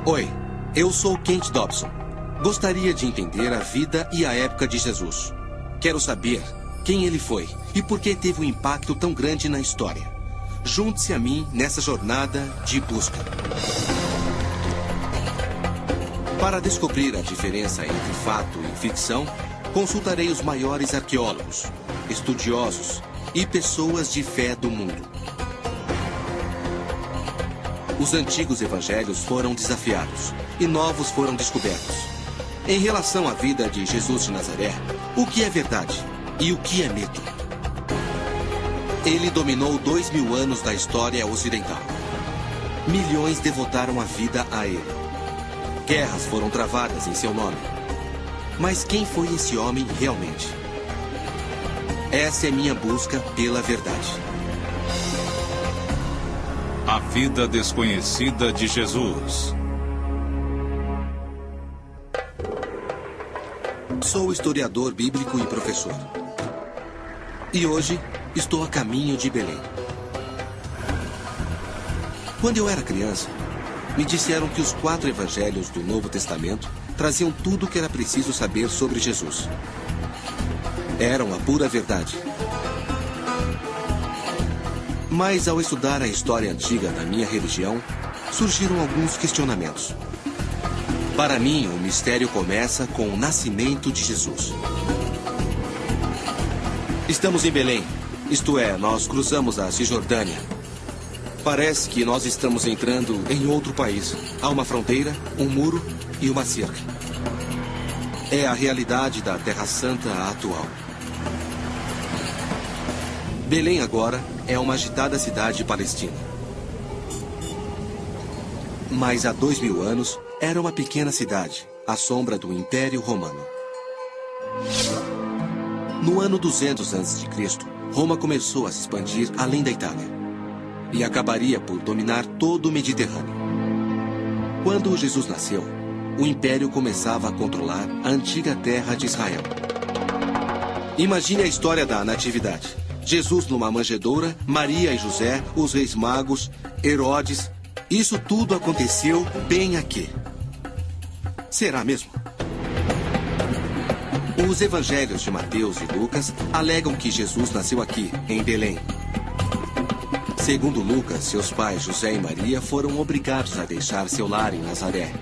Oi, eu sou Kent Dobson. Gostaria de entender a vida e a época de Jesus. Quero saber quem ele foi e por que teve um impacto tão grande na história. Junte-se a mim nessa jornada de busca. Para descobrir a diferença entre fato e ficção, consultarei os maiores arqueólogos, estudiosos e pessoas de fé do mundo. Os antigos evangelhos foram desafiados e novos foram descobertos. Em relação à vida de Jesus de Nazaré, o que é verdade e o que é mito? Ele dominou 2000 anos da história ocidental. Milhões devotaram a vida a ele. Guerras foram travadas em seu nome. Mas quem foi esse homem realmente? Essa é minha busca pela verdade. A vida desconhecida de Jesus. Sou historiador bíblico e professor. E hoje estou a caminho de Belém. Quando eu era criança, me disseram que os 4 evangelhos do Novo Testamento traziam tudo o que era preciso saber sobre Jesus. Eram a pura verdade. Mas ao estudar a história antiga da minha religião, surgiram alguns questionamentos. Para mim, o mistério começa com o nascimento de Jesus. Estamos em Belém, isto é, nós cruzamos a Cisjordânia. Parece que nós estamos entrando em outro país. Há uma fronteira, um muro e uma cerca. É a realidade da Terra Santa atual. Belém agora é uma agitada cidade palestina. Mas há 2000 anos era uma pequena cidade, à sombra do Império Romano. No ano 200 a.C., Roma começou a se expandir além da Itália e acabaria por dominar todo o Mediterrâneo. Quando Jesus nasceu, o Império começava a controlar a antiga terra de Israel. Imagine a história da Natividade. Jesus numa manjedoura, Maria e José, os reis magos, Herodes. Isso tudo aconteceu bem aqui. Será mesmo? Os evangelhos de Mateus e Lucas alegam que Jesus nasceu aqui, em Belém. Segundo Lucas, seus pais José e Maria foram obrigados a deixar seu lar em Nazaré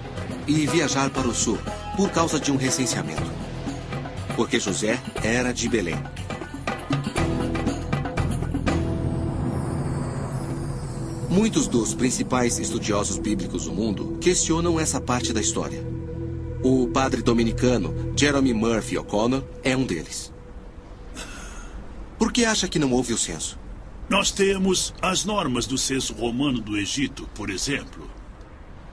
e viajar para o sul por causa de um recenseamento. Porque José era de Belém. Muitos dos principais estudiosos bíblicos do mundo questionam essa parte da história. O padre dominicano Jeremy Murphy O'Connor é um deles. Por que acha que não houve o censo? Nós temos as normas do censo romano do Egito, por exemplo.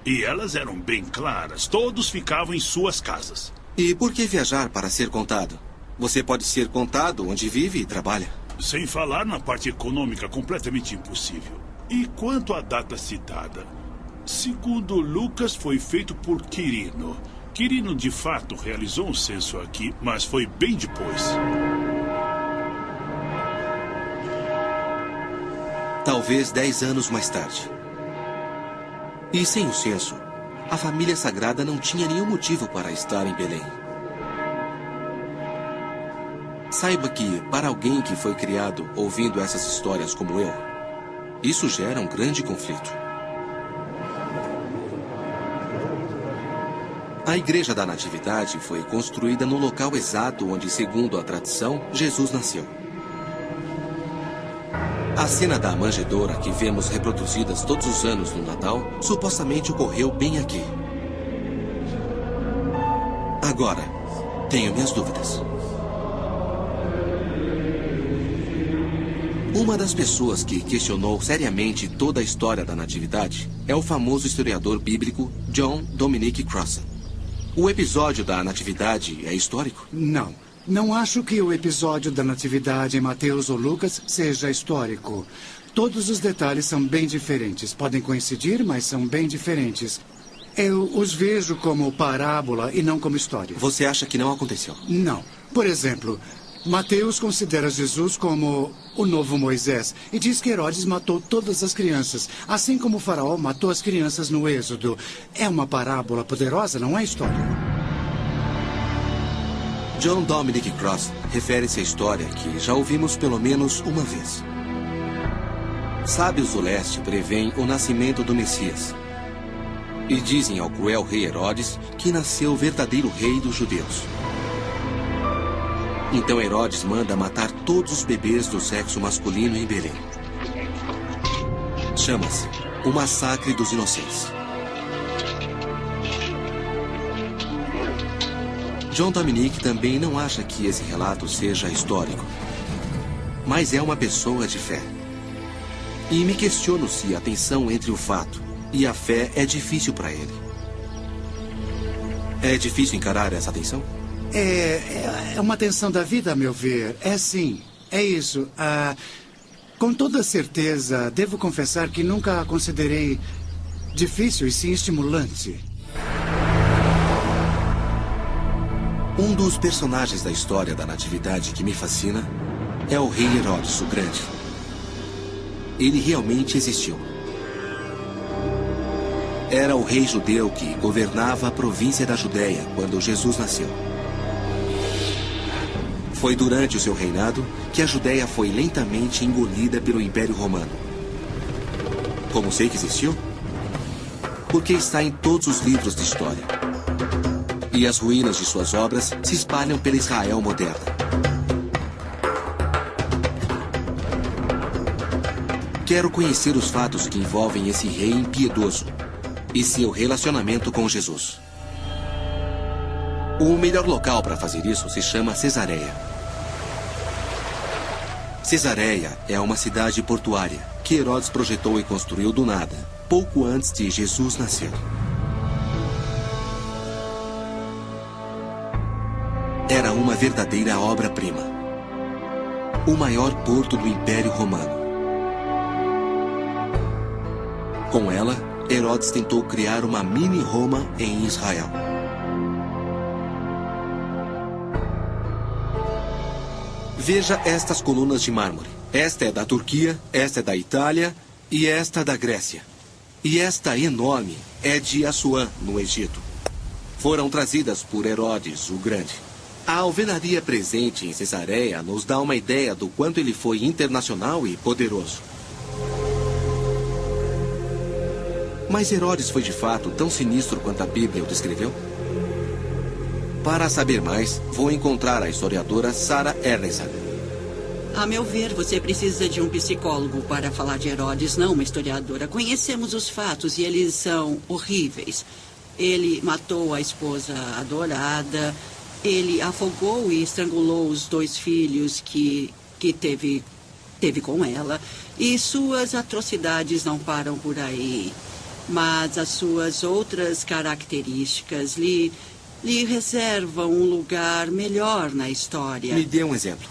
E elas eram bem claras. Todos ficavam em suas casas. E por que viajar para ser contado? Você pode ser contado onde vive e trabalha. Sem falar na parte econômica completamente impossível. E quanto à data citada? Segundo Lucas, foi feito por Quirino. Quirino, de fato, realizou um censo aqui, mas foi bem depois. Talvez 10 anos mais tarde. E sem o censo, a família sagrada não tinha nenhum motivo para estar em Belém. Saiba que, para alguém que foi criado ouvindo essas histórias como eu, isso gera um grande conflito. A Igreja da Natividade foi construída no local exato onde, segundo a tradição, Jesus nasceu. A cena da manjedoura que vemos reproduzidas todos os anos no Natal supostamente ocorreu bem aqui. Agora, tenho minhas dúvidas. Uma das pessoas que questionou seriamente toda a história da Natividade é o famoso historiador bíblico John Dominic Crossan. O episódio da Natividade é histórico? Não. Não acho que o episódio da Natividade em Mateus ou Lucas seja histórico. Todos os detalhes são bem diferentes. Podem coincidir, mas são bem diferentes. Eu os vejo como parábola e não como história. Você acha que não aconteceu? Não. Por exemplo, Mateus considera Jesus como o novo Moisés e diz que Herodes matou todas as crianças, assim como o faraó matou as crianças no Êxodo. É uma parábola poderosa, não é história? John Dominic Cross refere-se à história que já ouvimos pelo menos uma vez. Sábios do leste preveem o nascimento do Messias e dizem ao cruel rei Herodes que nasceu o verdadeiro rei dos judeus. Então Herodes manda matar todos os bebês do sexo masculino em Belém. Chama-se o Massacre dos Inocentes. John Dominic também não acha que esse relato seja histórico, mas é uma pessoa de fé. E me questiono se a tensão entre o fato e a fé é difícil para ele. É difícil encarar essa tensão? É uma tensão da vida, a meu ver. É sim, é isso. Com toda certeza, devo confessar que nunca a considerei difícil e sim estimulante. Um dos personagens da história da Natividade que me fascina é o rei Herodes o Grande. Ele realmente existiu. Era o rei judeu que governava a província da Judéia quando Jesus nasceu. Foi durante o seu reinado que a Judéia foi lentamente engolida pelo Império Romano. Como sei que existiu? Porque está em todos os livros de história. E as ruínas de suas obras se espalham pela Israel moderna. Quero conhecer os fatos que envolvem esse rei impiedoso e seu relacionamento com Jesus. O melhor local para fazer isso se chama Cesareia. Cesareia é uma cidade portuária que Herodes projetou e construiu do nada, pouco antes de Jesus nascer. Era uma verdadeira obra-prima. O maior porto do Império Romano. Com ela, Herodes tentou criar uma mini-Roma em Israel. Veja estas colunas de mármore. Esta é da Turquia, esta é da Itália e esta da Grécia. E esta enorme é de Assuã, no Egito. Foram trazidas por Herodes o Grande. A alvenaria presente em Cesareia nos dá uma ideia do quanto ele foi internacional e poderoso. Mas Herodes foi de fato tão sinistro quanto a Bíblia o descreveu? Para saber mais, vou encontrar a historiadora Sarah Ernest. A meu ver, você precisa de um psicólogo para falar de Herodes, não uma historiadora. Conhecemos os fatos e eles são horríveis. Ele matou a esposa adorada, ele afogou e estrangulou os 2 filhos que teve com ela. E suas atrocidades não param por aí. Mas as suas outras características lhe reservam um lugar melhor na história. Me dê um exemplo.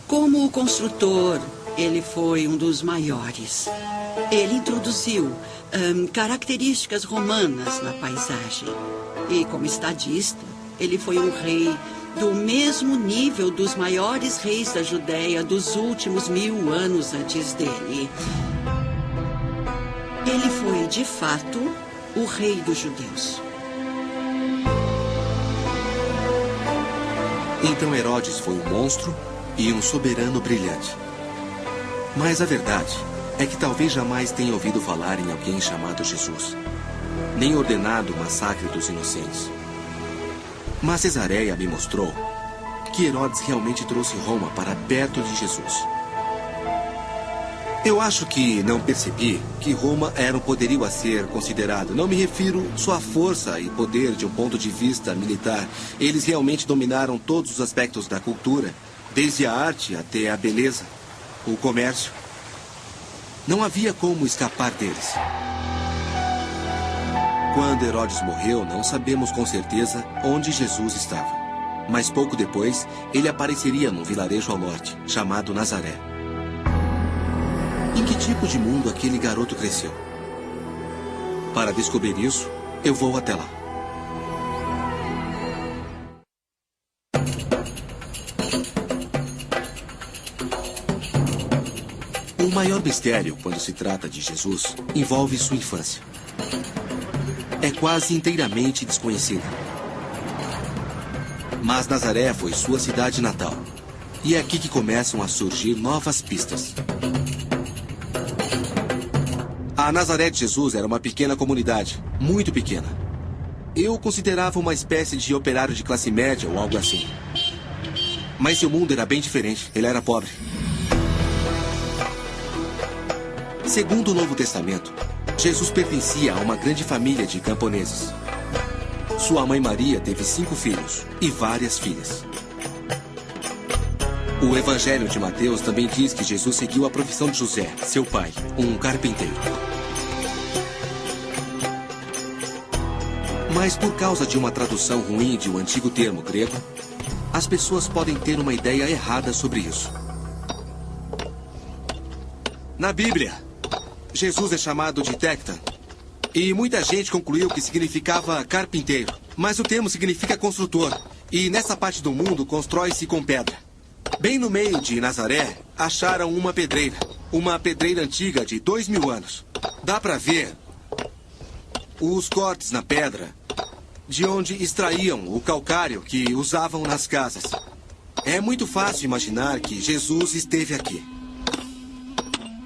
Como construtor, ele foi um dos maiores. Ele introduziu características romanas na paisagem. E como estadista, ele foi um rei do mesmo nível dos maiores reis da Judéia dos últimos 1000 anos antes dele. Ele foi, de fato, o rei dos judeus. Então Herodes foi um monstro e um soberano brilhante. Mas a verdade é que talvez jamais tenha ouvido falar em alguém chamado Jesus, nem ordenado o massacre dos inocentes. Mas Cesareia me mostrou que Herodes realmente trouxe Roma para perto de Jesus. Eu acho que não percebi que Roma era um poderio a ser considerado. Não me refiro só à força e poder de um ponto de vista militar. Eles realmente dominaram todos os aspectos da cultura, desde a arte até a beleza, o comércio. Não havia como escapar deles. Quando Herodes morreu, não sabemos com certeza onde Jesus estava. Mas pouco depois, ele apareceria num vilarejo ao norte, chamado Nazaré. Em que tipo de mundo aquele garoto cresceu? Para descobrir isso, eu vou até lá. maior mistério, quando se trata de Jesus, envolve sua infância. É quase inteiramente desconhecida. Mas Nazaré foi sua cidade natal. E é aqui que começam a surgir novas pistas. A Nazaré de Jesus era uma pequena comunidade, muito pequena. Eu o considerava uma espécie de operário de classe média ou algo assim. Mas seu mundo era bem diferente. Ele era pobre. Segundo o Novo Testamento, Jesus pertencia a uma grande família de camponeses. Sua mãe Maria teve 5 filhos e várias filhas. O Evangelho de Mateus também diz que Jesus seguiu a profissão de José, seu pai, um carpinteiro. Mas por causa de uma tradução ruim de um antigo termo grego, as pessoas podem ter uma ideia errada sobre isso. Na Bíblia, Jesus é chamado de Tecta, e muita gente concluiu que significava carpinteiro. Mas o termo significa construtor, e nessa parte do mundo constrói-se com pedra. Bem no meio de Nazaré, acharam uma pedreira antiga de 2000 anos. Dá para ver os cortes na pedra, de onde extraíam o calcário que usavam nas casas. É muito fácil imaginar que Jesus esteve aqui.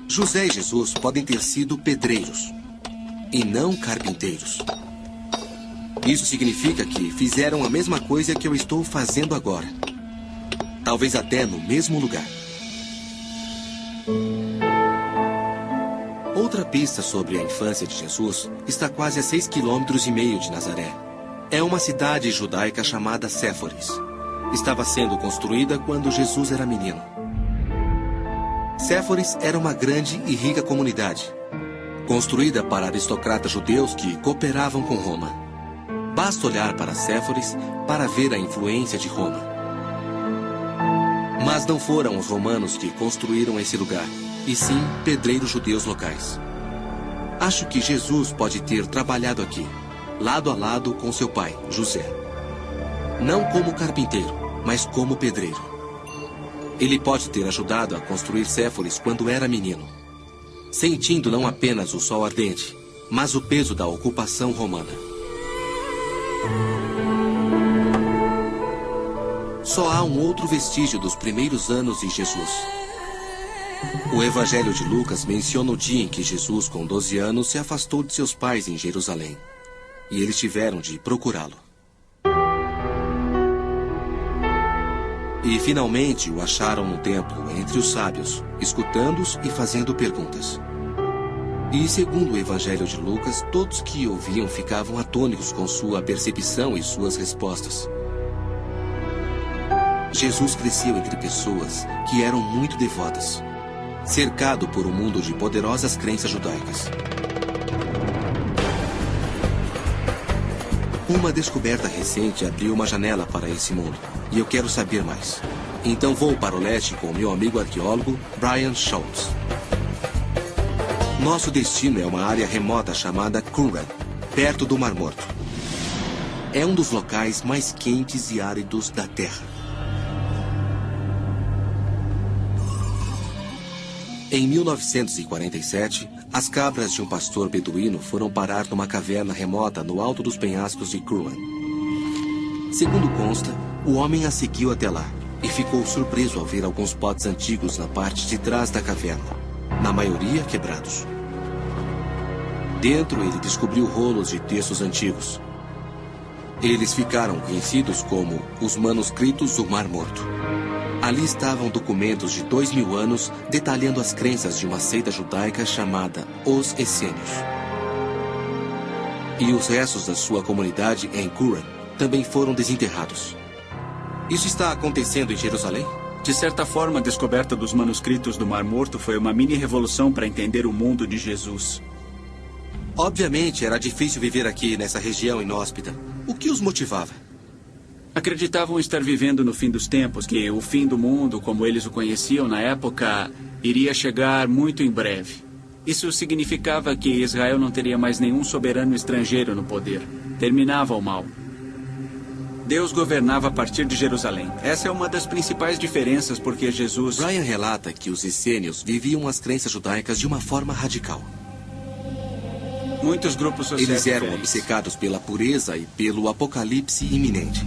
José e Jesus podem ter sido pedreiros, e não carpinteiros. Isso significa que fizeram a mesma coisa que eu estou fazendo agora. Talvez até no mesmo lugar. Outra pista sobre a infância de Jesus está quase a 6,5 km de Nazaré. É uma cidade judaica chamada Séforis. Estava sendo construída quando Jesus era menino. Séforis era uma grande e rica comunidade, construída para aristocratas judeus que cooperavam com Roma. Basta olhar para Séforis para ver a influência de Roma. Mas não foram os romanos que construíram esse lugar, e sim pedreiros judeus locais. Acho que Jesus pode ter trabalhado aqui, lado a lado com seu pai, José. Não como carpinteiro, mas como pedreiro. Ele pode ter ajudado a construir Séforis quando era menino, sentindo não apenas o sol ardente, mas o peso da ocupação romana. Só há um outro vestígio dos primeiros anos de Jesus. O Evangelho de Lucas menciona o dia em que Jesus, com 12 anos, se afastou de seus pais em Jerusalém. E eles tiveram de procurá-lo. E finalmente o acharam no templo, entre os sábios, escutando-os e fazendo perguntas. E segundo o Evangelho de Lucas, todos que ouviam ficavam atônitos com sua percepção e suas respostas. Jesus cresceu entre pessoas que eram muito devotas, cercado por um mundo de poderosas crenças judaicas. Uma descoberta recente abriu uma janela para esse mundo, e eu quero saber mais. Então vou para o leste com meu amigo arqueólogo Brian Schultz. Nosso destino é uma área remota chamada Qumran, perto do Mar Morto. É um dos locais mais quentes e áridos da Terra. Em 1947, as cabras de um pastor beduíno foram parar numa caverna remota no alto dos penhascos de Qumran. Segundo consta, o homem as seguiu até lá e ficou surpreso ao ver alguns potes antigos na parte de trás da caverna, na maioria quebrados. Dentro, ele descobriu rolos de textos antigos. Eles ficaram conhecidos como os manuscritos do Mar Morto. Ali estavam documentos de 2000 anos detalhando as crenças de uma seita judaica chamada Os Essênios. E os restos da sua comunidade em Qumran também foram desenterrados. Isso está acontecendo em Jerusalém? De certa forma, a descoberta dos manuscritos do Mar Morto foi uma mini-revolução para entender o mundo de Jesus. Obviamente, era difícil viver aqui, nessa região inóspita. O que os motivava? Acreditavam estar vivendo no fim dos tempos, que o fim do mundo, como eles o conheciam na época, iria chegar muito em breve. Isso significava que Israel não teria mais nenhum soberano estrangeiro no poder. Terminava o mal. Deus governava a partir de Jerusalém. Essa é uma das principais diferenças porque Jesus... Brian relata que os essênios viviam as crenças judaicas de uma forma radical. Muitos grupos sociais Eles eram diferentes. obcecados pela pureza e pelo apocalipse iminente.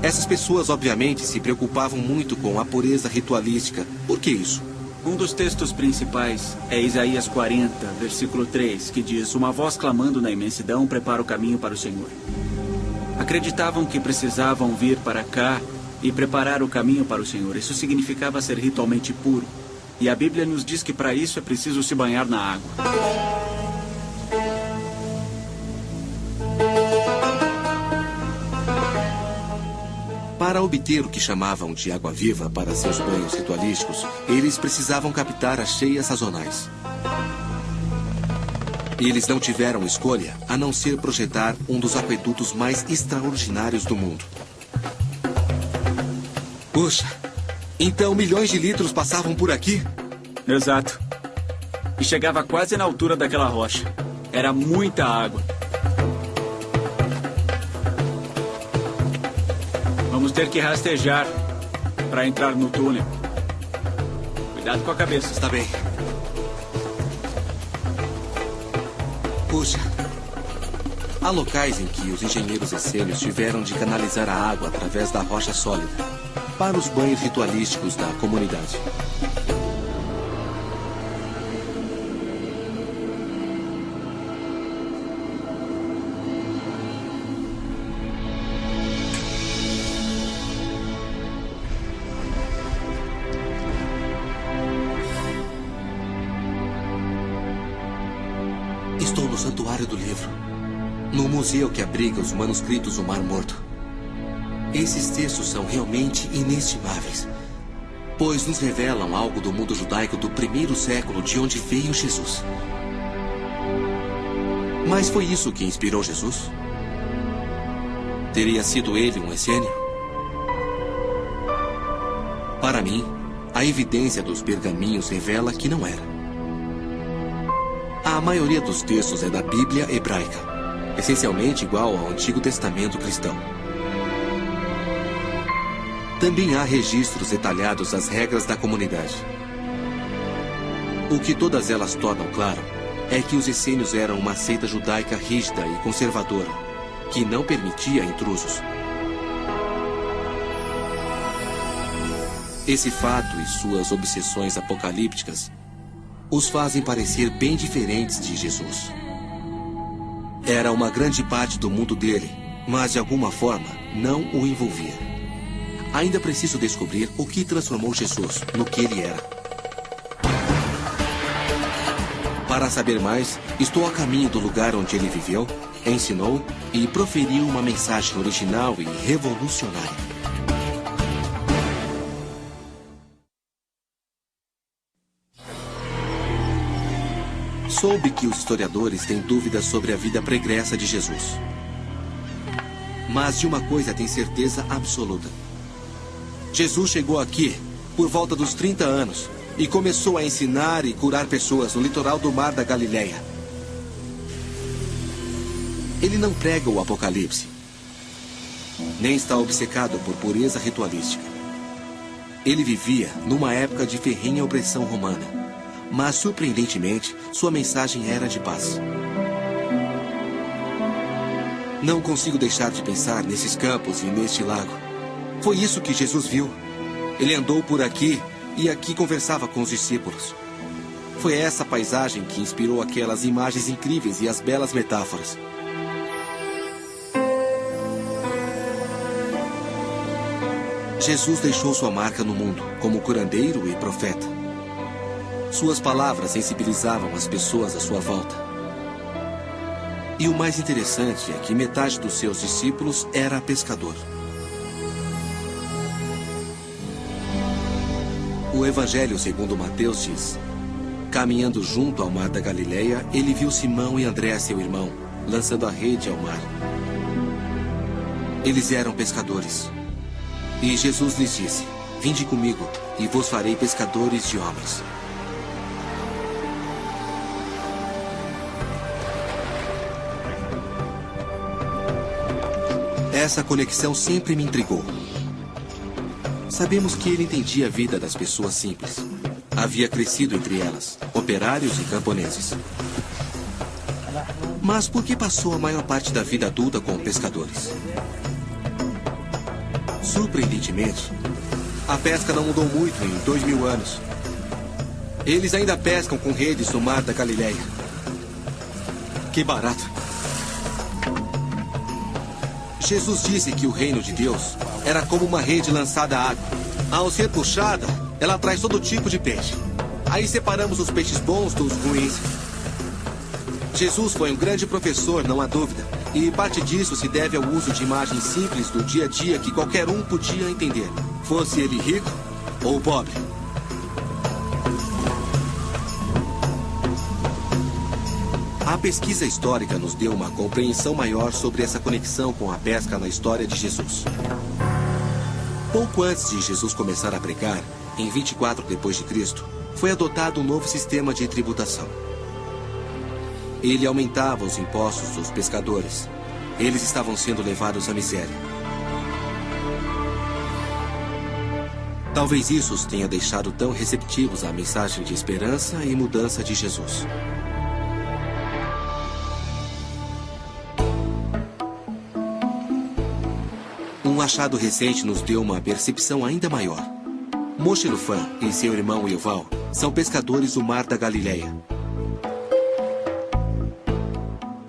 Essas pessoas, obviamente, se preocupavam muito com a pureza ritualística. Por que isso? Um dos textos principais é Isaías 40, versículo 3, que diz: uma voz clamando na imensidão prepara o caminho para o Senhor. Acreditavam que precisavam vir para cá e preparar o caminho para o Senhor. Isso significava ser ritualmente puro. E a Bíblia nos diz que para isso é preciso se banhar na água. Para obter o que chamavam de água viva para seus banhos ritualísticos, eles precisavam captar as cheias sazonais. Eles não tiveram escolha a não ser projetar um dos aquedutos mais extraordinários do mundo. Puxa, então milhões de litros passavam por aqui? Exato. E chegava quase na altura daquela rocha. Era muita água. Vamos ter que rastejar para entrar no túnel. Cuidado com a cabeça. Está bem. Puxa, há locais em que os engenheiros essênios tiveram de canalizar a água através da rocha sólida para os banhos ritualísticos da comunidade. Estou no Santuário do Livro, no museu que abriga os manuscritos do Mar Morto. Esses textos são realmente inestimáveis, pois nos revelam algo do mundo judaico do primeiro século, de onde veio Jesus. Mas foi isso que inspirou Jesus? Teria sido ele um essênio? Para mim, a evidência dos pergaminhos revela que não era. A maioria dos textos é da Bíblia hebraica, essencialmente igual ao Antigo Testamento cristão. Também há registros detalhados das regras da comunidade. O que todas elas tornam claro é que os essênios eram uma seita judaica rígida e conservadora, que não permitia intrusos. Esse fato e suas obsessões apocalípticas os fazem parecer bem diferentes de Jesus. Era uma grande parte do mundo dele, mas de alguma forma não o envolvia. Ainda preciso descobrir o que transformou Jesus no que ele era. Para saber mais, estou a caminho do lugar onde ele viveu, ensinou e proferiu uma mensagem original e revolucionária. Soube que os historiadores têm dúvidas sobre a vida pregressa de Jesus. Mas de uma coisa tem certeza absoluta. Jesus chegou aqui por volta dos 30 anos e começou a ensinar e curar pessoas no litoral do Mar da Galileia. Ele não prega o apocalipse, nem está obcecado por pureza ritualística. Ele vivia numa época de ferrenha opressão romana. Mas, surpreendentemente, sua mensagem era de paz. Não consigo deixar de pensar nesses campos e neste lago. Foi isso que Jesus viu. Ele andou por aqui e aqui conversava com os discípulos. Foi essa paisagem que inspirou aquelas imagens incríveis e as belas metáforas. Jesus deixou sua marca no mundo como curandeiro e profeta. Suas palavras sensibilizavam as pessoas à sua volta. E o mais interessante é que metade dos seus discípulos era pescador. O Evangelho segundo Mateus diz: caminhando junto ao mar da Galileia, ele viu Simão e André, seu irmão, lançando a rede ao mar. Eles eram pescadores. E Jesus lhes disse: vinde comigo e vos farei pescadores de homens. Essa conexão sempre me intrigou. Sabemos que ele entendia a vida das pessoas simples. Havia crescido entre elas, operários e camponeses. Mas por que passou a maior parte da vida adulta com pescadores? Surpreendentemente, a pesca não mudou muito em 2000 anos. Eles ainda pescam com redes no mar da Galileia. Que barato. Jesus disse que o reino de Deus era como uma rede lançada à água. Ao ser puxada, ela traz todo tipo de peixe. Aí separamos os peixes bons dos ruins. Jesus foi um grande professor, não há dúvida. E parte disso se deve ao uso de imagens simples do dia a dia que qualquer um podia entender. Fosse ele rico ou pobre. A pesquisa histórica nos deu uma compreensão maior sobre essa conexão com a pesca na história de Jesus. Pouco antes de Jesus começar a pregar, em 24 d.C., foi adotado um novo sistema de tributação. Ele aumentava os impostos dos pescadores. Eles estavam sendo levados à miséria. Talvez isso os tenha deixado tão receptivos à mensagem de esperança e mudança de Jesus. Um achado recente nos deu uma percepção ainda maior. Moshe Lufan e seu irmão Yuval são pescadores do Mar da Galileia.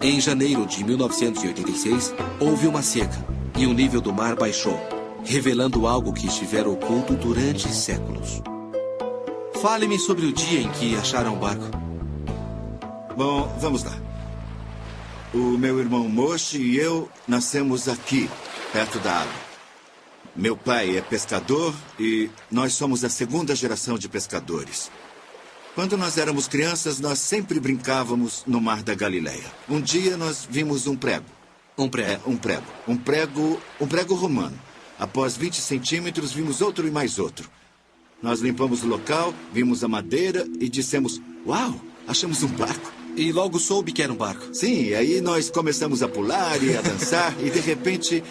Em janeiro de 1986, houve uma seca e o nível do mar baixou, revelando algo que estivera oculto durante séculos. Fale-me sobre o dia em que acharam o barco. Bom, vamos lá. O meu irmão Moshe e eu nascemos aqui, perto da água. Meu pai é pescador e nós somos a segunda geração de pescadores. Quando nós éramos crianças, nós sempre brincávamos no Mar da Galileia. Um dia nós vimos um prego. Um prego? Um prego romano. Após 20 centímetros, vimos outro e mais outro. Nós limpamos o local, vimos a madeira e dissemos, uau, achamos um barco. E logo soube que era um barco. Sim, e aí nós começamos a pular e a dançar e de repente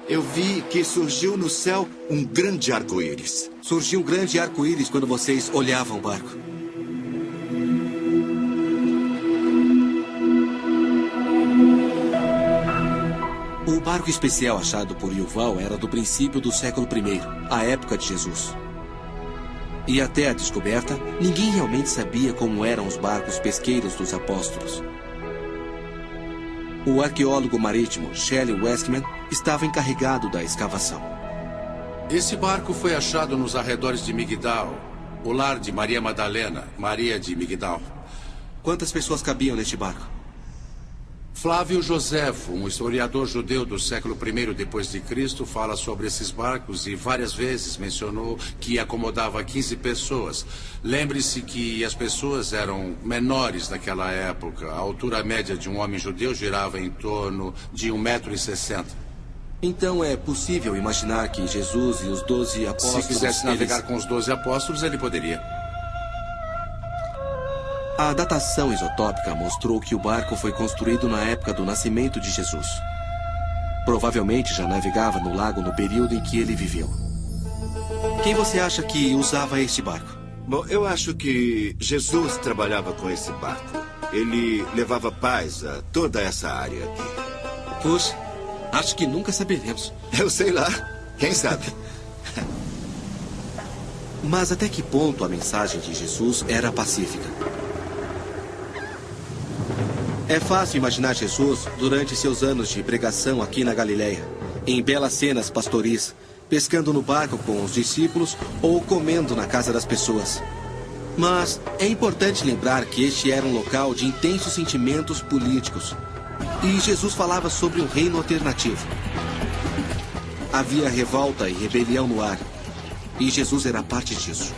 eu vi que surgiu no céu um grande arco-íris. Surgiu um grande arco-íris quando vocês olhavam o barco. O barco especial achado por Yuval era do princípio do século I, a época de Jesus. E até a descoberta, ninguém realmente sabia como eram os barcos pesqueiros dos apóstolos. O arqueólogo marítimo Shelley Westman estava encarregado da escavação. Esse barco foi achado nos arredores de Migdal, o lar de Maria Madalena, Maria de Migdal. Quantas pessoas cabiam neste barco? Flávio Joséfo, um historiador judeu do século I d.C., fala sobre esses barcos e várias vezes mencionou que acomodava 15 pessoas. Lembre-se que as pessoas eram menores naquela época. A altura média de um homem judeu girava em torno de 1,60 m. Então é possível imaginar que Jesus e os 12 apóstolos... Se quisesse navegar com os 12 apóstolos, ele poderia. A datação isotópica mostrou que o barco foi construído na época do nascimento de Jesus. Provavelmente já navegava no lago no período em que ele viveu. Quem você acha que usava este barco? Bom, eu acho que Jesus trabalhava com esse barco. Ele levava paz a toda essa área aqui. Puxa, acho que nunca saberemos. Eu sei lá. Quem sabe? Mas até que ponto a mensagem de Jesus era pacífica? É fácil imaginar Jesus durante seus anos de pregação aqui na Galileia, em belas cenas pastoris, pescando no barco com os discípulos ou comendo na casa das pessoas. Mas é importante lembrar que este era um local de intensos sentimentos políticos. E Jesus falava sobre um reino alternativo. Havia revolta e rebelião no ar. E Jesus era parte disso.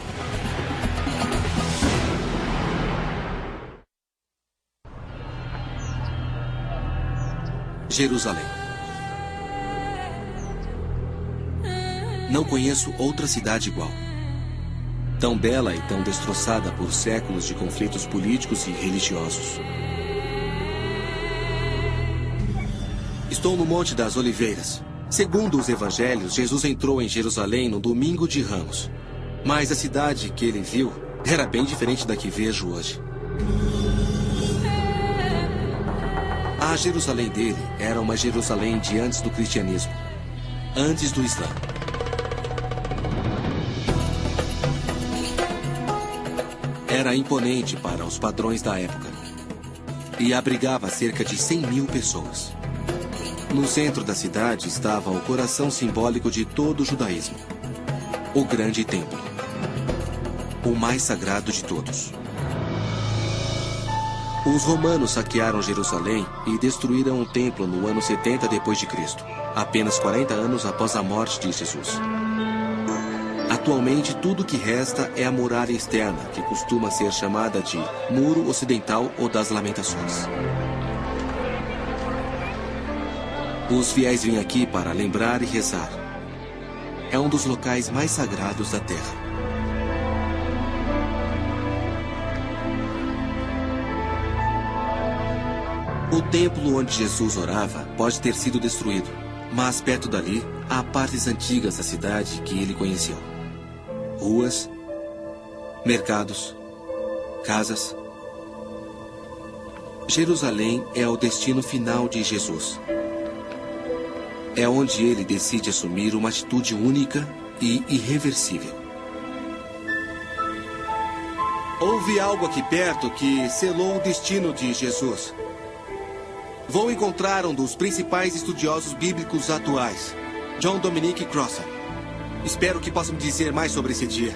Jerusalém. Não conheço outra cidade igual. Tão bela e tão destroçada por séculos de conflitos políticos e religiosos. Estou no Monte das Oliveiras, Segundo os evangelhos, Jesus entrou em Jerusalém no domingo de Ramos. Mas a cidade que ele viu era bem diferente da que vejo hoje. A Jerusalém dele era uma Jerusalém de antes do cristianismo, antes do Islã. Era imponente para os padrões da época e abrigava cerca de 100 mil pessoas. No centro da cidade estava o coração simbólico de todo o judaísmo, o grande templo, o mais sagrado de todos. Os romanos saquearam Jerusalém e destruíram o templo no ano 70 depois de Cristo, apenas 40 anos após a morte de Jesus. Atualmente, tudo que resta é a muralha externa, que costuma ser chamada de Muro Ocidental ou das Lamentações. Os fiéis vêm aqui para lembrar e rezar. É um dos locais mais sagrados da Terra. O templo onde Jesus orava pode ter sido destruído, mas perto dali há partes antigas da cidade que ele conheceu. Ruas, mercados, casas. Jerusalém é o destino final de Jesus. É onde ele decide assumir uma atitude única e irreversível. Houve algo aqui perto que selou o destino de Jesus. Vou encontrar um dos principais estudiosos bíblicos atuais, John Dominic Crossan. Espero que possa me dizer mais sobre esse dia.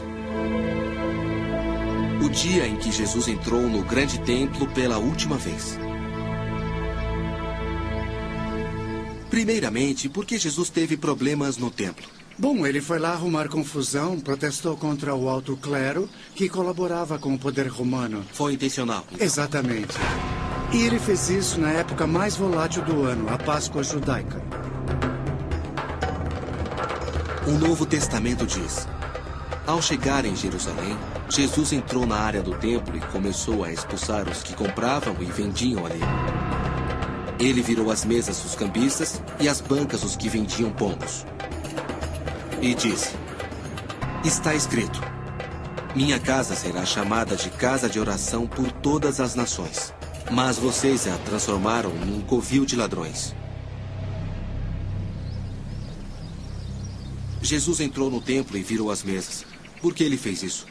O dia em que Jesus entrou no grande templo pela última vez. Primeiramente, por que Jesus teve problemas no templo? Bom, ele foi lá arrumar confusão, protestou contra o alto clero, que colaborava com o poder romano. Foi intencional. Então. Exatamente. E ele fez isso na época mais volátil do ano, a Páscoa judaica. O Novo Testamento diz: ao chegar em Jerusalém, Jesus entrou na área do templo e começou a expulsar os que compravam e vendiam ali. Ele virou as mesas dos cambistas e as bancas dos que vendiam pombos. E disse: está escrito, minha casa será chamada de casa de oração por todas as nações. Mas vocês a transformaram num covil de ladrões. Jesus entrou no templo e virou as mesas. Por que ele fez isso?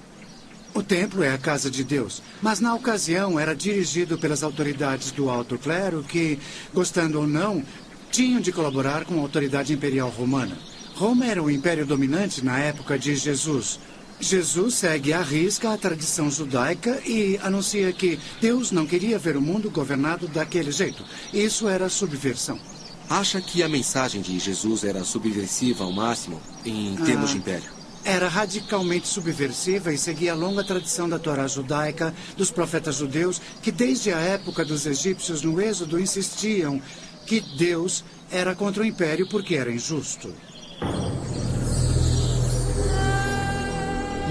O templo é a casa de Deus, mas na ocasião era dirigido pelas autoridades do alto clero que, gostando ou não, tinham de colaborar com a autoridade imperial romana. Roma era o império dominante na época de Jesus. Jesus segue à risca a tradição judaica e anuncia que Deus não queria ver o mundo governado daquele jeito. Isso era subversão. Acha que a mensagem de Jesus era subversiva ao máximo em termos de império? Era radicalmente subversiva e seguia a longa tradição da Torá judaica, dos profetas judeus, que desde a época dos egípcios no Êxodo insistiam que Deus era contra o império porque era injusto.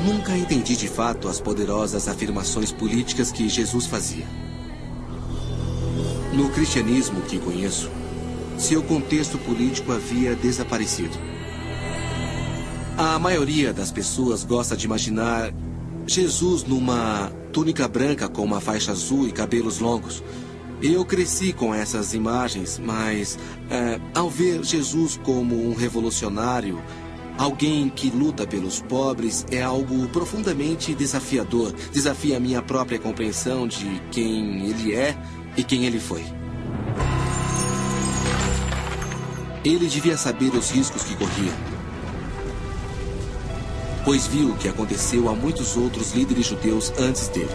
Nunca entendi de fato as poderosas afirmações políticas que Jesus fazia. No cristianismo que conheço, seu contexto político havia desaparecido. A maioria das pessoas gosta de imaginar Jesus numa túnica branca com uma faixa azul e cabelos longos. Eu cresci com essas imagens, mas ao ver Jesus como um revolucionário, alguém que luta pelos pobres, é algo profundamente desafiador. Desafia a minha própria compreensão de quem ele é e quem ele foi. Ele devia saber os riscos que corria, pois viu o que aconteceu a muitos outros líderes judeus antes dele.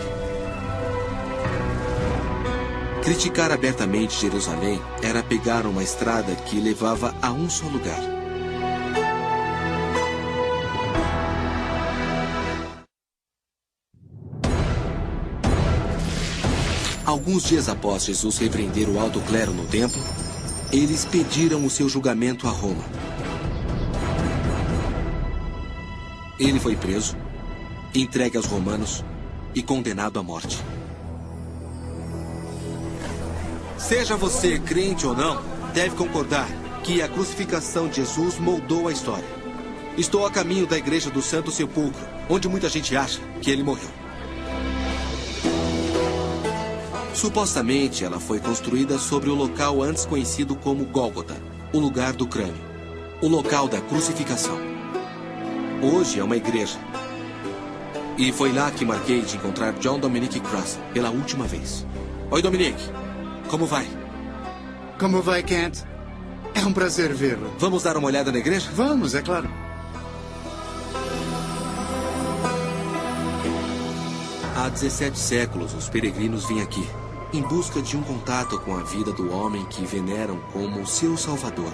Criticar abertamente Jerusalém era pegar uma estrada que levava a um só lugar. Alguns dias após Jesus repreender o alto clero no templo, eles pediram o seu julgamento a Roma. Ele foi preso, entregue aos romanos e condenado à morte. Seja você crente ou não, deve concordar que a crucificação de Jesus moldou a história. Estou a caminho da Igreja do Santo Sepulcro, onde muita gente acha que ele morreu. Supostamente, ela foi construída sobre o local antes conhecido como Gólgota, o lugar do crânio, o local da crucificação. Hoje é uma igreja. E foi lá que marquei de encontrar John Dominic Crossan pela última vez. Oi, Dominic. Como vai? Como vai, Kent? É um prazer vê-lo. Vamos dar uma olhada na igreja? Vamos, é claro. Há 17 séculos, os peregrinos vêm aqui, em busca de um contato com a vida do homem que veneram como seu salvador.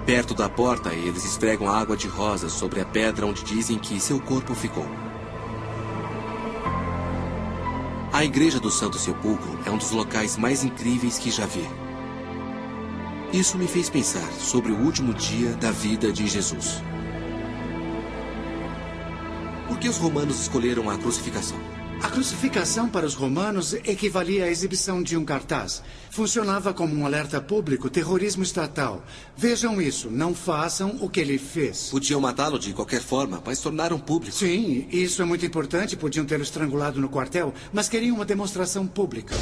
Perto da porta, eles esfregam água de rosas sobre a pedra onde dizem que seu corpo ficou. A Igreja do Santo Sepulcro é um dos locais mais incríveis que já vi. Isso me fez pensar sobre o último dia da vida de Jesus. Por que os romanos escolheram a crucificação? A crucificação para os romanos equivalia à exibição de um cartaz. Funcionava como um alerta público, terrorismo estatal. Vejam isso, não façam o que ele fez. Podiam matá-lo de qualquer forma, mas tornaram público. Sim, isso é muito importante. Podiam tê-lo estrangulado no quartel, mas queriam uma demonstração pública.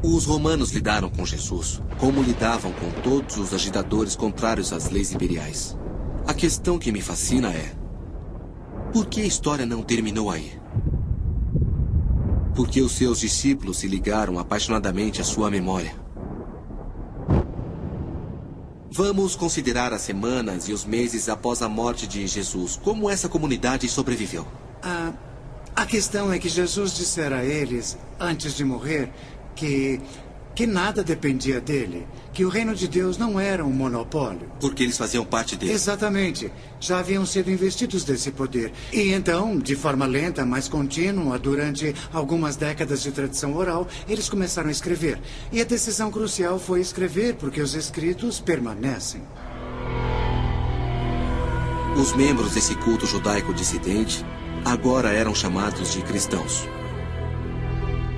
Os romanos lidaram com Jesus como lidavam com todos os agitadores contrários às leis imperiais. A questão que me fascina é: por que a história não terminou aí? Porque os seus discípulos se ligaram apaixonadamente à sua memória. Vamos considerar as semanas e os meses após a morte de Jesus. Como essa comunidade sobreviveu? A questão é que Jesus dissera a eles, antes de morrer, que nada dependia dele, que o reino de Deus não era um monopólio. Porque eles faziam parte dele. Exatamente. Já haviam sido investidos desse poder. E então, de forma lenta, mas contínua, durante algumas décadas de tradição oral, eles começaram a escrever. E a decisão crucial foi escrever, porque os escritos permanecem. Os membros desse culto judaico dissidente agora eram chamados de cristãos.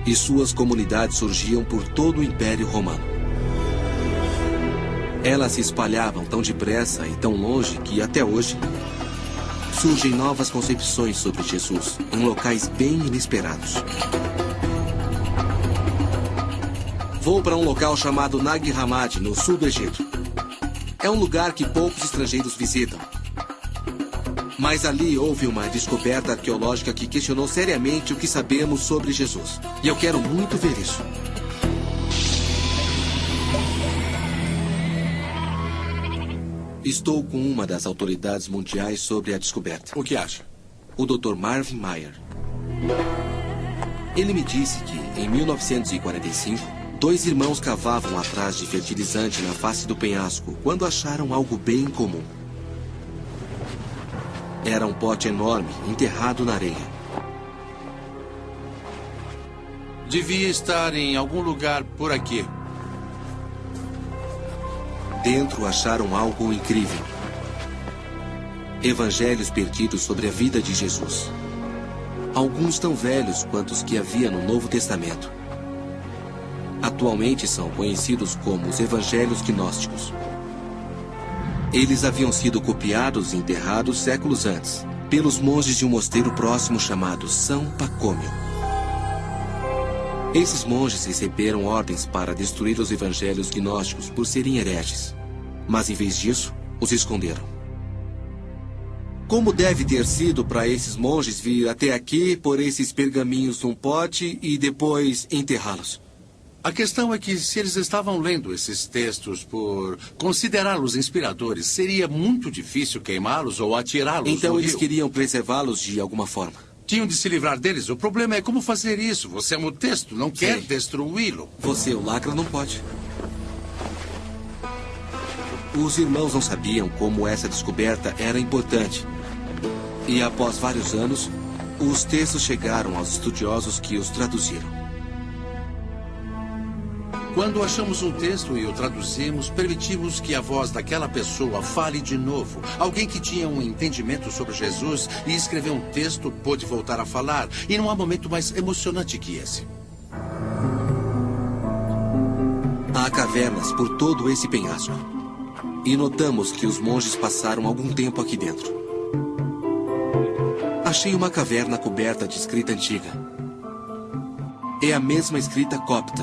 E suas comunidades surgiam por todo o Império Romano. Elas se espalhavam tão depressa e tão longe que, até hoje, surgem novas concepções sobre Jesus em locais bem inesperados. Vou para um local chamado Nag Hammadi, no sul do Egito. É um lugar que poucos estrangeiros visitam. Mas ali houve uma descoberta arqueológica que questionou seriamente o que sabemos sobre Jesus. E eu quero muito ver isso. Estou com uma das autoridades mundiais sobre a descoberta. O que acha? O Dr. Marvin Meyer. Ele me disse que, em 1945, 2 irmãos cavavam atrás de fertilizante na face do penhasco quando acharam algo bem incomum. Era um pote enorme, enterrado na areia. Devia estar em algum lugar por aqui. Dentro acharam algo incrível. Evangelhos perdidos sobre a vida de Jesus. Alguns tão velhos quanto os que havia no Novo Testamento. Atualmente são conhecidos como os Evangelhos Gnósticos. Eles haviam sido copiados e enterrados séculos antes, pelos monges de um mosteiro próximo chamado São Pacômio. Esses monges receberam ordens para destruir os evangelhos gnósticos por serem hereges, mas em vez disso, os esconderam. Como deve ter sido para esses monges vir até aqui, pôr esses pergaminhos num pote e depois enterrá-los? A questão é que se eles estavam lendo esses textos por considerá-los inspiradores, seria muito difícil queimá-los ou atirá-los no Então eles rio. queriam preservá-los de alguma forma. Tinham de se livrar deles. O problema é como fazer isso. Você ama o texto, não quer destruí-lo. Você, o lacra, não pode. Os irmãos não sabiam como essa descoberta era importante. E após vários anos, os textos chegaram aos estudiosos que os traduziram. Quando achamos um texto e o traduzimos, permitimos que a voz daquela pessoa fale de novo. Alguém que tinha um entendimento sobre Jesus e escreveu um texto pôde voltar a falar. E não há momento mais emocionante que esse. Há cavernas por todo esse penhasco. E notamos que os monges passaram algum tempo aqui dentro. Achei uma caverna coberta de escrita antiga. É a mesma escrita copta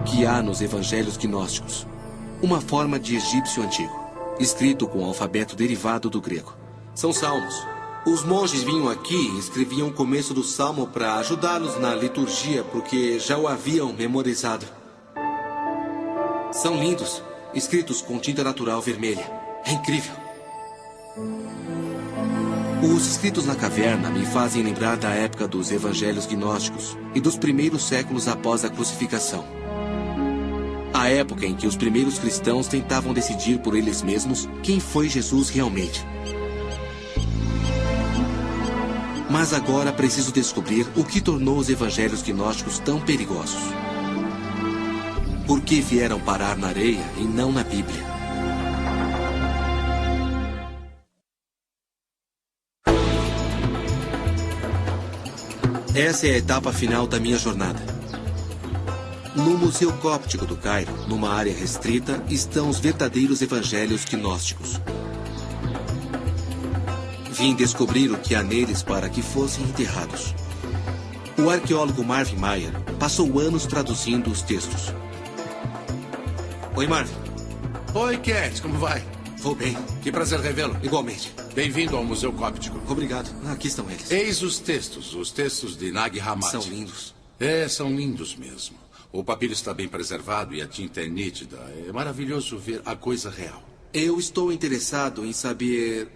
que há nos evangelhos gnósticos. Uma forma de egípcio antigo, escrito com o alfabeto derivado do grego. São salmos. Os monges vinham aqui e escreviam o começo do salmo para ajudá-los na liturgia, porque já o haviam memorizado. São lindos, escritos com tinta natural vermelha. É incrível. Os escritos na caverna me fazem lembrar da época dos evangelhos gnósticos e dos primeiros séculos após a crucificação. A época em que os primeiros cristãos tentavam decidir por eles mesmos quem foi Jesus realmente. Mas agora preciso descobrir o que tornou os evangelhos gnósticos tão perigosos. Por que vieram parar na areia e não na Bíblia? Essa é a etapa final da minha jornada. No Museu Cóptico do Cairo, numa área restrita, estão os verdadeiros evangelhos gnósticos. Vim descobrir o que há neles para que fossem enterrados. O arqueólogo Marvin Mayer passou anos traduzindo os textos. Oi, Marvin. Oi, Cat, como vai? Vou bem. Que prazer revê-lo. Igualmente. Bem-vindo ao Museu Cóptico. Obrigado. Aqui estão eles. Eis os textos de Nag Hammadi. São lindos. São lindos mesmo. O papiro está bem preservado e a tinta é nítida. É maravilhoso ver a coisa real. Eu estou interessado em saber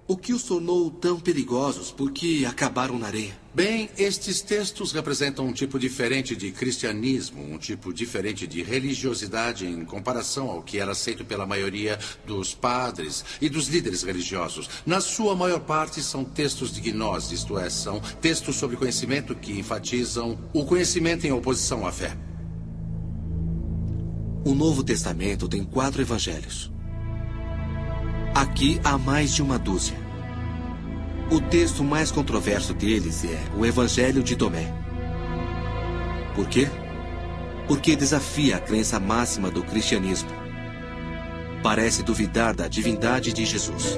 o que os tornou tão perigosos, por que acabaram na areia. Bem, estes textos representam um tipo diferente de cristianismo, um tipo diferente de religiosidade em comparação ao que era aceito pela maioria dos padres e dos líderes religiosos. Na sua maior parte são textos de gnose, isto é, são textos sobre conhecimento que enfatizam o conhecimento em oposição à fé. O Novo Testamento tem 4 evangelhos. Aqui há mais de uma dúzia. O texto mais controverso deles é o Evangelho de Tomé. Por quê? Porque desafia a crença máxima do cristianismo. Parece duvidar da divindade de Jesus.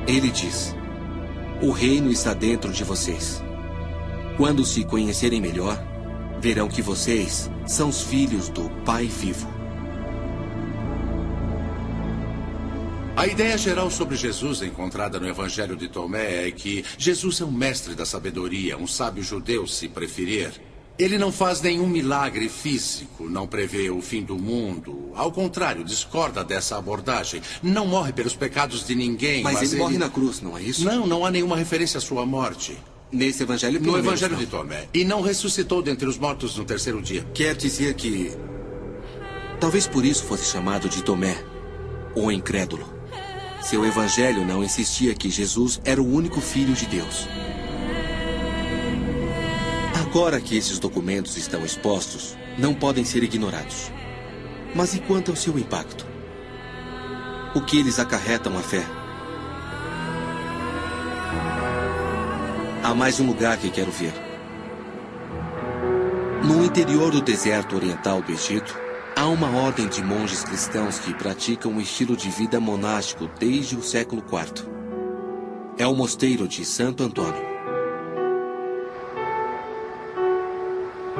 Ele diz: o reino está dentro de vocês. Quando se conhecerem melhor, verão que vocês são os filhos do Pai vivo. A ideia geral sobre Jesus encontrada no Evangelho de Tomé é que Jesus é um mestre da sabedoria, um sábio judeu, se preferir. Ele não faz nenhum milagre físico, não prevê o fim do mundo. Ao contrário, discorda dessa abordagem. Não morre pelos pecados de ninguém. Mas ele morre na cruz, não é isso? Não há nenhuma referência à sua morte. Nesse evangelho, no Evangelho de Tomé. E não ressuscitou dentre os mortos no 3º dia. Quer dizer que talvez por isso fosse chamado de Tomé, o incrédulo. Seu evangelho não insistia que Jesus era o único filho de Deus. Agora que esses documentos estão expostos, não podem ser ignorados. Mas e quanto ao seu impacto? O que eles acarretam à fé? Há mais um lugar que quero ver. No interior do deserto oriental do Egito, há uma ordem de monges cristãos que praticam um estilo de vida monástico desde o século IV. É o mosteiro de Santo Antônio.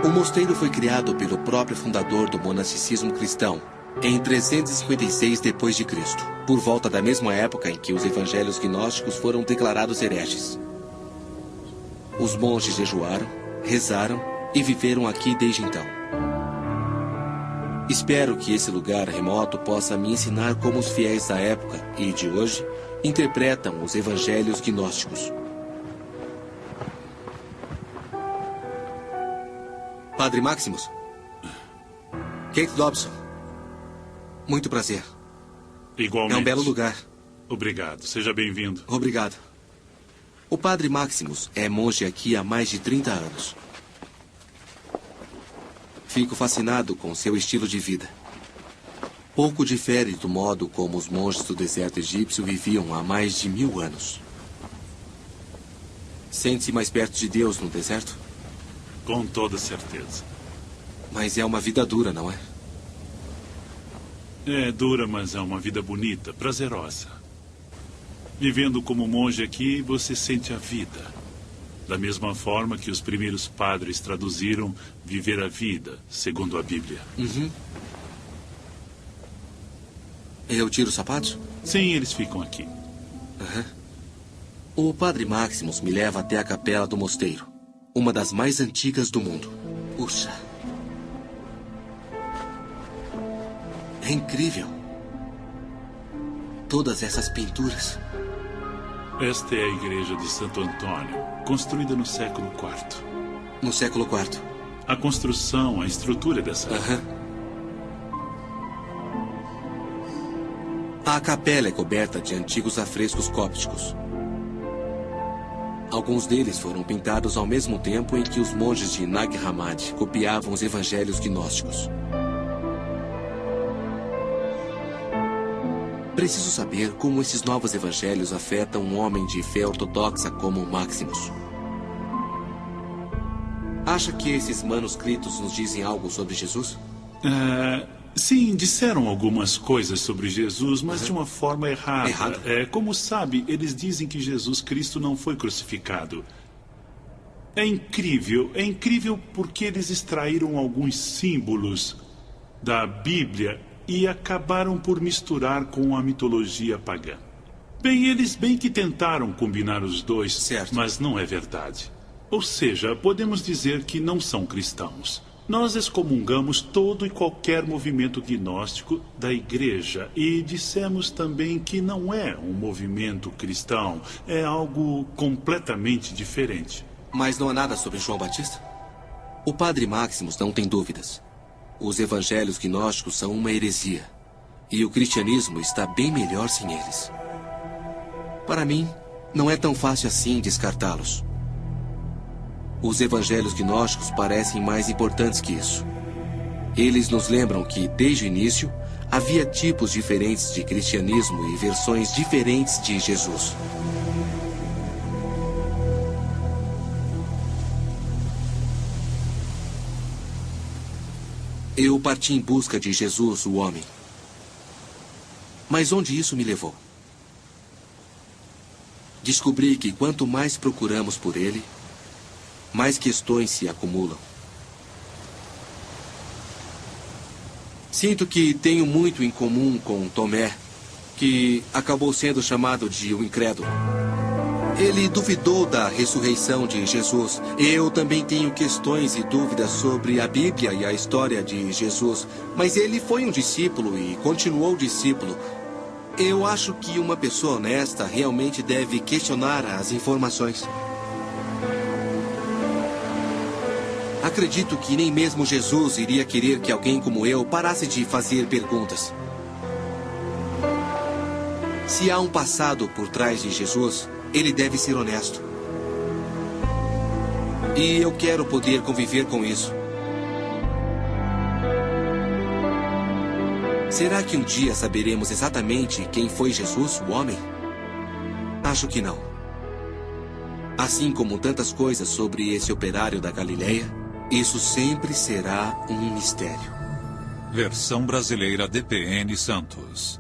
O mosteiro foi criado pelo próprio fundador do monasticismo cristão, em 356 d.C., por volta da mesma época em que os evangelhos gnósticos foram declarados hereges. Os monges jejuaram, rezaram e viveram aqui desde então. Espero que esse lugar remoto possa me ensinar como os fiéis da época e de hoje interpretam os evangelhos gnósticos. Padre Maximus. Kate Dobson. Muito prazer. Igualmente. É um belo lugar. Obrigado. Seja bem-vindo. Obrigado. O Padre Maximus é monge aqui há mais de 30 anos. Fico fascinado com seu estilo de vida. Pouco difere do modo como os monges do deserto egípcio viviam há mais de 1000 anos. Sente-se mais perto de Deus no deserto? Com toda certeza. Mas é uma vida dura, não é? É dura, mas é uma vida bonita, prazerosa. Vivendo como monge aqui, você sente a vida. Da mesma forma que os primeiros padres traduziram viver a vida, segundo a Bíblia. Uhum. Eu tiro os sapatos? Sim, eles ficam aqui. Uhum. O padre Maximus me leva até a capela do mosteiro. Uma das mais antigas do mundo. Puxa. É incrível. Todas essas pinturas. Esta é a igreja de Santo Antônio, construída no século IV. No século IV. A construção, a estrutura dessa... A capela é coberta de antigos afrescos cópticos. Alguns deles foram pintados ao mesmo tempo em que os monges de Nag Hammadi copiavam os evangelhos gnósticos. Preciso saber como esses novos evangelhos afetam um homem de fé ortodoxa como Maximus. Acha que esses manuscritos nos dizem algo sobre Jesus? Sim, disseram algumas coisas sobre Jesus, mas de uma forma errada. Como sabe, eles dizem que Jesus Cristo não foi crucificado. É incrível porque eles extraíram alguns símbolos da Bíblia e acabaram por misturar com a mitologia pagã. Bem, eles bem que tentaram combinar os dois, certo, mas não é verdade. Ou seja, podemos dizer que não são cristãos. Nós excomungamos todo e qualquer movimento gnóstico da igreja e dissemos também que não é um movimento cristão, é algo completamente diferente. Mas não há nada sobre João Batista? O padre Maximus não tem dúvidas. Os evangelhos gnósticos são uma heresia. E o cristianismo está bem melhor sem eles. Para mim, não é tão fácil assim descartá-los. Os evangelhos gnósticos parecem mais importantes que isso. Eles nos lembram que, desde o início, havia tipos diferentes de cristianismo e versões diferentes de Jesus. Eu parti em busca de Jesus, o homem. Mas onde isso me levou? Descobri que quanto mais procuramos por ele, mais questões se acumulam. Sinto que tenho muito em comum com Tomé, que acabou sendo chamado de o incrédulo. Ele duvidou da ressurreição de Jesus. Eu também tenho questões e dúvidas sobre a Bíblia e a história de Jesus. Mas ele foi um discípulo e continuou discípulo. Eu acho que uma pessoa honesta realmente deve questionar as informações. Acredito que nem mesmo Jesus iria querer que alguém como eu parasse de fazer perguntas. Se há um passado por trás de Jesus, ele deve ser honesto. E eu quero poder conviver com isso. Será que um dia saberemos exatamente quem foi Jesus, o homem? Acho que não. Assim como tantas coisas sobre esse operário da Galileia, isso sempre será um mistério. Versão brasileira DPN Santos.